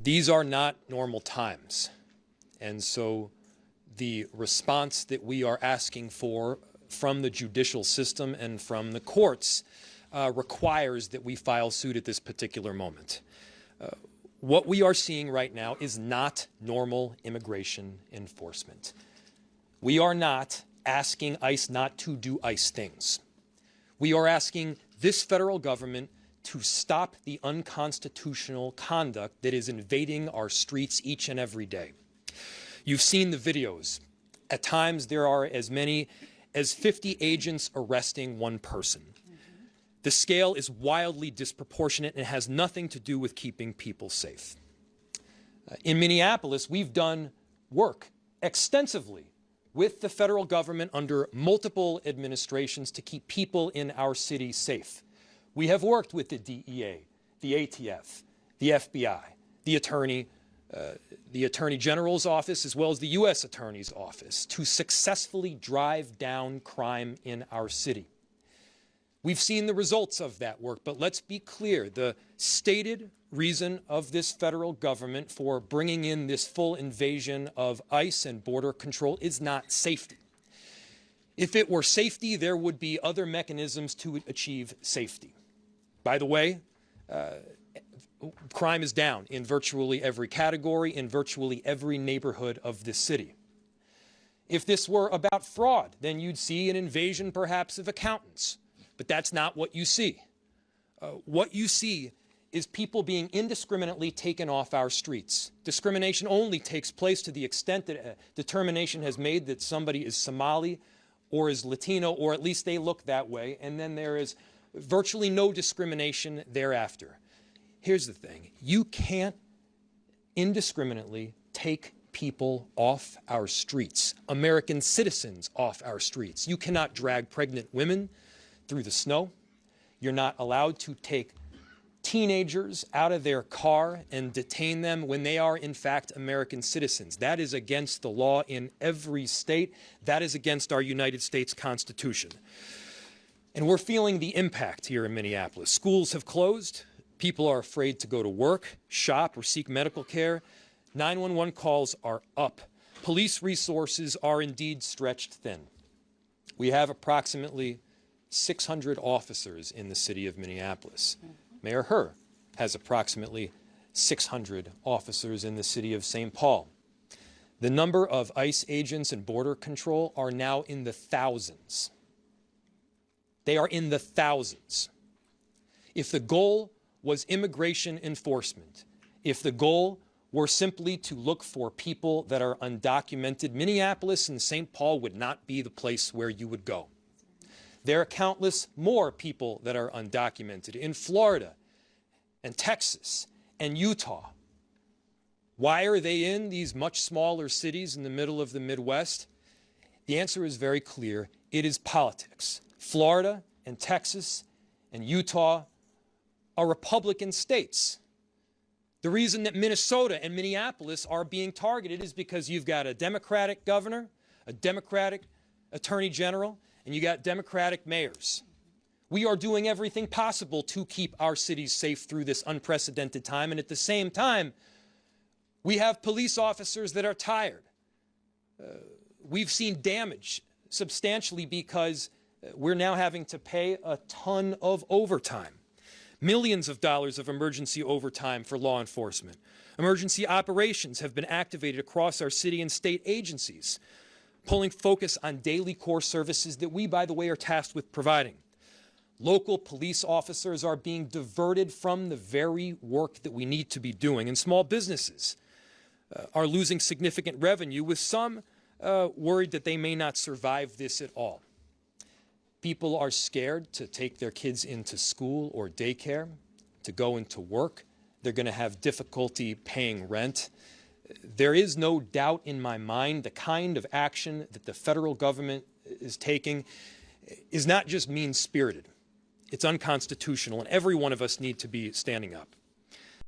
These are not normal times. And so the response that we are asking for from the judicial system and from the courts requires that we file suit at this particular moment. What we are seeing right now is not normal immigration enforcement. We are not asking ICE not to do ICE things. We are asking this federal government to stop the unconstitutional conduct that is invading our streets each and every day. You've seen the videos. At times there are as many as 50 agents arresting one person. The scale is wildly disproportionate and has nothing to do with keeping people safe. In Minneapolis, we've done work extensively with the federal government under multiple administrations to keep people in our city safe. We have worked with the DEA, the ATF, the FBI, the Attorney General's office, as well as the U.S. Attorney's office, to successfully drive down crime in our city. We've seen the results of that work, but let's be clear. The stated reason of this federal government for bringing in this full invasion of ICE and border control is not safety. If it were safety, there would be other mechanisms to achieve safety. By the way, crime is down in virtually every category, in virtually every neighborhood of this city. If this were about fraud, then you'd see an invasion perhaps of accountants. But that's not what you see. What you see is people being indiscriminately taken off our streets. Discrimination only takes place to the extent that a determination has made that somebody is Somali or is Latino, or at least they look that way, and then there is virtually no discrimination thereafter. Here's the thing. You can't indiscriminately take people off our streets, American citizens off our streets. You cannot drag pregnant women through the snow. You're not allowed to take teenagers out of their car and detain them when they are in fact American citizens. That is against the law in every state. That is against our United States Constitution. And we're feeling the impact here in Minneapolis. Schools have closed. People are afraid to go to work, shop, or seek medical care. 911 calls are up. Police resources are indeed stretched thin. We have approximately 600 officers in the city of Minneapolis. Mayor Herr has approximately 600 officers in the city of St. Paul. The number of ICE agents and border control are now in the thousands. They are in the thousands. If the goal was immigration enforcement, if the goal were simply to look for people that are undocumented, Minneapolis and St. Paul would not be the place where you would go. There are countless more people that are undocumented in Florida and Texas and Utah. Why are they in these much smaller cities in the middle of the Midwest? The answer is very clear. It is politics. Florida and Texas and Utah are Republican states. The reason that Minnesota and Minneapolis are being targeted is because you've got a Democratic governor, a Democratic attorney general, and you got Democratic mayors. We are doing everything possible to keep our cities safe through this unprecedented time, and at the same time, we have police officers that are tired. We've seen damage substantially because we're now having to pay a ton of overtime. Millions of dollars of emergency overtime for law enforcement. Emergency operations have been activated across our city and state agencies, pulling focus on daily core services that we, by the way, are tasked with providing. Local police officers are being diverted from the very work that we need to be doing, and small businesses are losing significant revenue, with some worried that they may not survive this at all. People are scared to take their kids into school or daycare, to go into work. They're going to have difficulty paying rent. There is no doubt in my mind the kind of action that the federal government is taking is not just mean-spirited. It's unconstitutional, and every one of us need to be standing up.